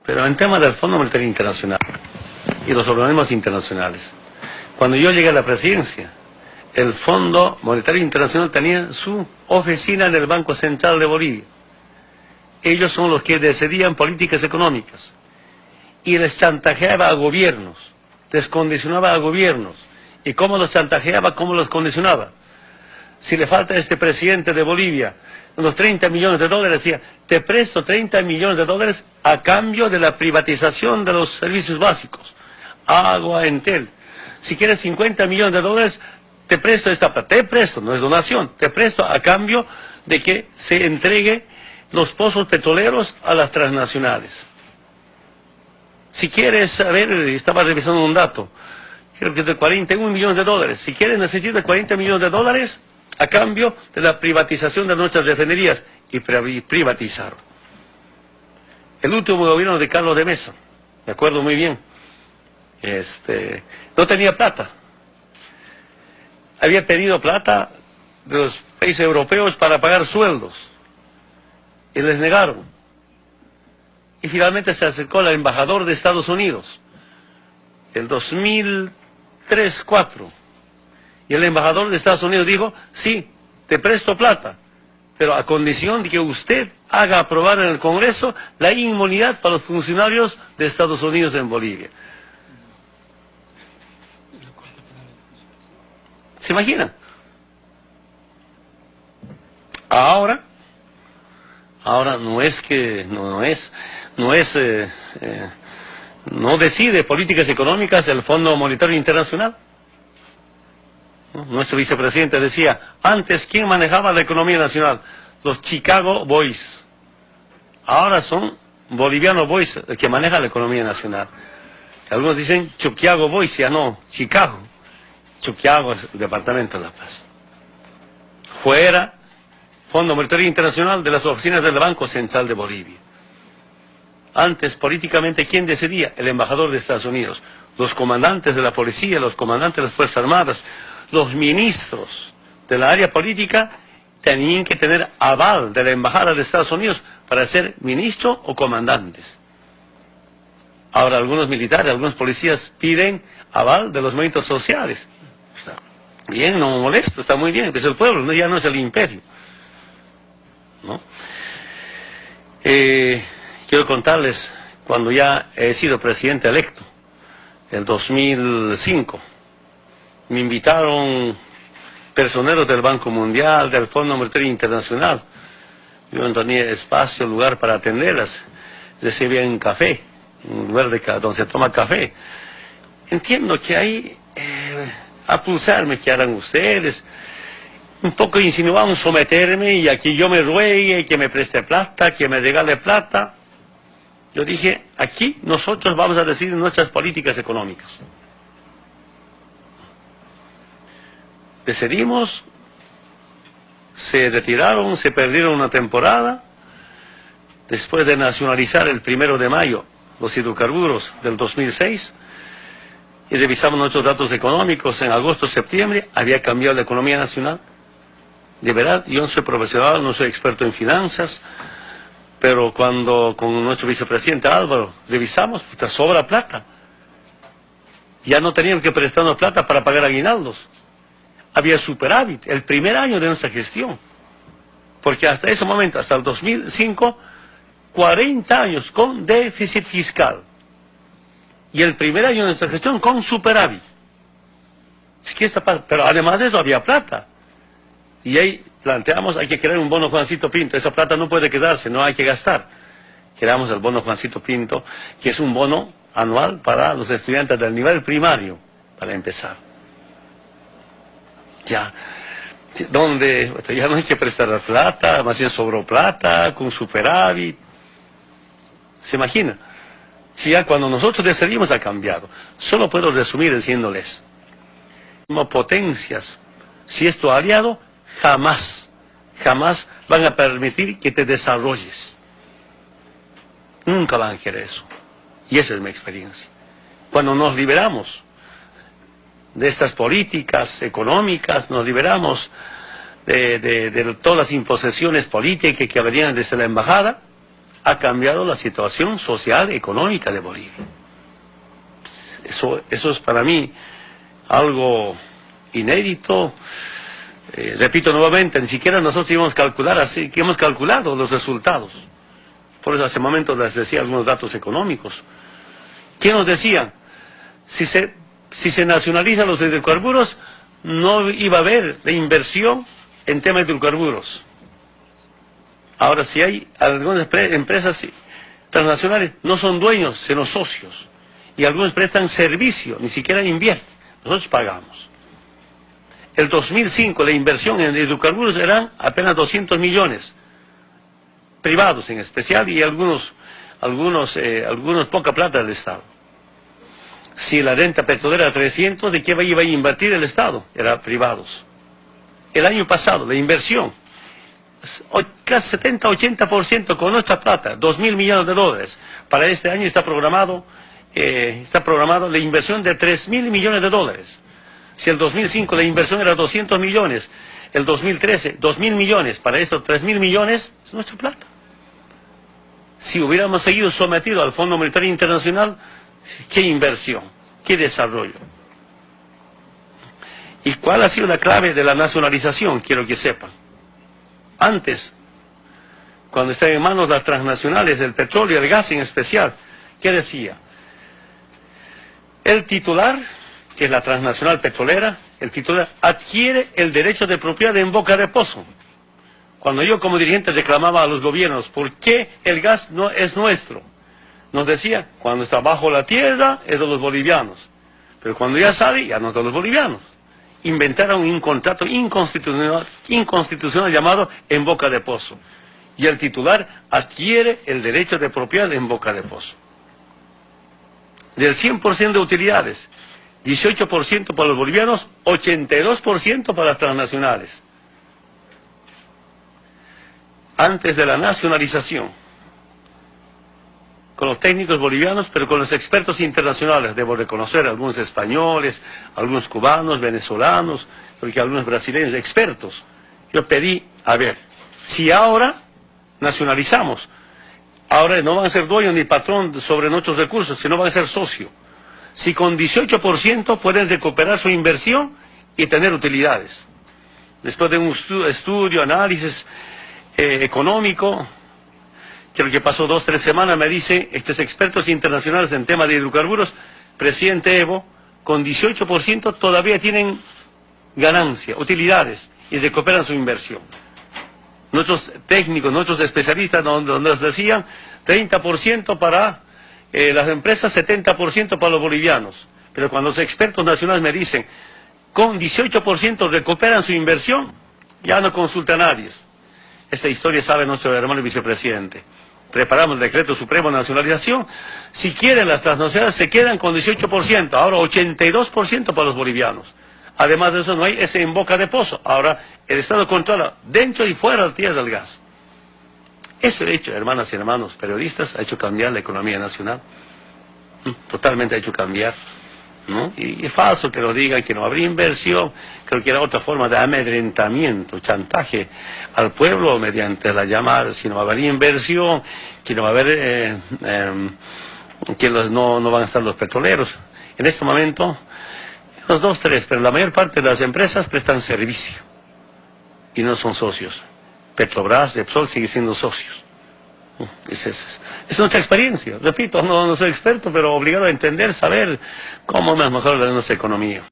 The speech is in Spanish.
Pero en tema del Fondo Monetario Internacional y los organismos internacionales, cuando yo llegué a la presidencia, el Fondo Monetario Internacional tenía su oficina en el Banco Central de Bolivia. Ellos son los que decidían políticas económicas y les chantajeaba a gobiernos, les condicionaba a gobiernos. ¿Y cómo los chantajeaba? ¿Cómo los condicionaba? Si le falta a este presidente de Bolivia unos 30 millones de dólares, decía, te presto 30 millones de dólares a cambio de la privatización de los servicios básicos, agua, Entel. Si quieres 50 millones de dólares, te presto esta plata, te presto, no es donación, te presto a cambio de que se entregue los pozos petroleros a las transnacionales. Si quieres saber, estaba revisando un dato, creo que es de 41 millones de dólares, si quieres necesitas 40 millones de dólares a cambio de la privatización de nuestras refinerías, y privatizaron. El último gobierno de Carlos de Mesa, me acuerdo muy bien, no tenía plata. Había pedido plata de los países europeos para pagar sueldos y les negaron. Y finalmente se acercó al embajador de Estados Unidos, el 2003-2004. Y el embajador de Estados Unidos dijo, sí, te presto plata, pero a condición de que usted haga aprobar en el Congreso la inmunidad para los funcionarios de Estados Unidos en Bolivia. ¿Se imaginan? Ahora no decide políticas económicas el Fondo Monetario Internacional. Nuestro vicepresidente decía, antes, ¿quién manejaba la economía nacional? Los Chicago Boys. Ahora son Boliviano Boys el que maneja la economía nacional. Algunos dicen Chuquiago Boys, ya no, Chicago. Chuquiago es el Departamento de La Paz. Fuera, Fondo Monetario Internacional de las oficinas del Banco Central de Bolivia. Antes, políticamente, ¿quién decidía? El embajador de Estados Unidos. Los comandantes de la policía, los comandantes de las Fuerzas Armadas, los ministros de la área política tenían que tener aval de la Embajada de Estados Unidos para ser ministro o comandantes. Ahora algunos militares, algunos policías piden aval de los movimientos sociales. Está bien, no me molesto, está muy bien, es el pueblo, ya no es el imperio, ¿no? Quiero contarles, cuando ya he sido presidente electo, el 2005, me invitaron personeros del Banco Mundial, del Fondo Monetario Internacional. Yo no tenía espacio, lugar para atenderlas. Les servían café, un lugar donde se toma café. Entiendo que ahí, a pulsarme, ¿qué harán ustedes? Un poco insinuaban someterme y aquí yo me ruegue, que me preste plata, que me regale plata. Yo dije, aquí nosotros vamos a decidir nuestras políticas económicas. Decidimos, se retiraron, se perdieron una temporada. Después de nacionalizar el 1 de mayo los hidrocarburos del 2006, y revisamos nuestros datos económicos en agosto, septiembre, había cambiado la economía nacional. De verdad, yo no soy profesional, no soy experto en finanzas, pero cuando con nuestro vicepresidente Álvaro revisamos, pues sobra plata. Ya no tenían que prestarnos plata para pagar aguinaldos. Había superávit el primer año de nuestra gestión, porque hasta ese momento, hasta el 2005, 40 años con déficit fiscal, y el primer año de nuestra gestión con superávit. Pero además de eso había plata, y ahí planteamos, hay que crear un bono Juancito Pinto. Esa plata no puede quedarse, no hay que gastar. Creamos el bono Juancito Pinto, que es un bono anual para los estudiantes del nivel primario, para empezar. Ya no hay que prestar plata, más bien sobró plata, con superávit. ¿Se imagina? Si ya cuando nosotros decidimos ha cambiado. Solo puedo resumir diciéndoles, como potencias, si es tu aliado, jamás van a permitir que te desarrolles. Nunca van a querer eso. Y esa es mi experiencia. Cuando nos liberamos de estas políticas económicas, nos liberamos de todas las imposiciones políticas que venían desde la embajada, ha cambiado la situación social y económica de Bolivia. Eso es para mí algo inédito. Repito nuevamente, ni siquiera nosotros íbamos a calcular así, que hemos calculado los resultados. Por eso hace un momento les decía algunos datos económicos. ¿Quién nos decía? Si se nacionalizan los hidrocarburos, no iba a haber de inversión en temas de hidrocarburos. Ahora, si hay algunas empresas transnacionales, no son dueños, sino socios. Y algunos prestan servicio, ni siquiera invierten. Nosotros pagamos. El 2005 la inversión en hidrocarburos eran apenas 200 millones, privados en especial, y algunos poca plata del Estado. Si la renta petrolera era 300, ¿de qué iba a invertir el Estado? Era privados. El año pasado la inversión, casi 70-80% con nuestra plata, 2.000 millones de dólares. Para este año está programado la inversión de 3.000 millones de dólares. Si el 2005 la inversión era 200 millones, el 2013 2.000 millones, para esos 3.000 millones es nuestra plata. Si hubiéramos seguido sometidos al Fondo Monetario Internacional, ¿qué inversión? ¿Qué desarrollo? ¿Y cuál ha sido la clave de la nacionalización? Quiero que sepan. Antes, cuando estaban en manos las transnacionales del petróleo y el gas en especial, ¿qué decía? El titular, que es la transnacional petrolera, el titular adquiere el derecho de propiedad en boca de pozo. Cuando yo como dirigente reclamaba a los gobiernos, ¿por qué el gas no es nuestro? Nos decía, cuando está bajo la tierra es de los bolivianos, pero cuando ya sale ya no es de los bolivianos. Inventaron un contrato inconstitucional llamado en boca de pozo. Y el titular adquiere el derecho de propiedad en boca de pozo. Del 100% de utilidades, 18% para los bolivianos, 82% para las transnacionales. Antes de la nacionalización, con los técnicos bolivianos, pero con los expertos internacionales, debo reconocer, algunos españoles, algunos cubanos, venezolanos, porque algunos brasileños, expertos. Yo pedí, a ver, si ahora nacionalizamos, ahora no van a ser dueños ni patrón sobre nuestros recursos, sino van a ser socio. Si con 18% pueden recuperar su inversión y tener utilidades. Después de un estudio, análisis económico, que lo que pasó 2-3 semanas, me dicen estos expertos internacionales en temas de hidrocarburos, presidente Evo, con 18% todavía tienen ganancia, utilidades, y recuperan su inversión. Nuestros técnicos, nuestros especialistas nos decían 30% para las empresas, 70% para los bolivianos. Pero cuando los expertos nacionales me dicen, con 18% recuperan su inversión, ya no consulta a nadie. Esta historia sabe nuestro hermano vicepresidente. Preparamos el decreto supremo de nacionalización. Si quieren las transnacionales se quedan con 18%, ahora 82% para los bolivianos. Además de eso no hay ese en boca de pozo. Ahora el Estado controla dentro y fuera de la tierra del gas. Ese hecho, hermanas y hermanos periodistas, ha hecho cambiar la economía nacional. Totalmente ha hecho cambiar, ¿no? Y es falso que lo digan, que no habría inversión. Creo que era otra forma de amedrentamiento, chantaje al pueblo mediante la llamada, si no va a haber inversión, que no va a haber, que no van a estar los petroleros. En este momento, los 2-3, pero la mayor parte de las empresas prestan servicio y no son socios. Petrobras, Repsol sigue siendo socios. Es nuestra experiencia. Repito, no soy experto, pero obligado a entender, saber cómo es mejor nuestra economía.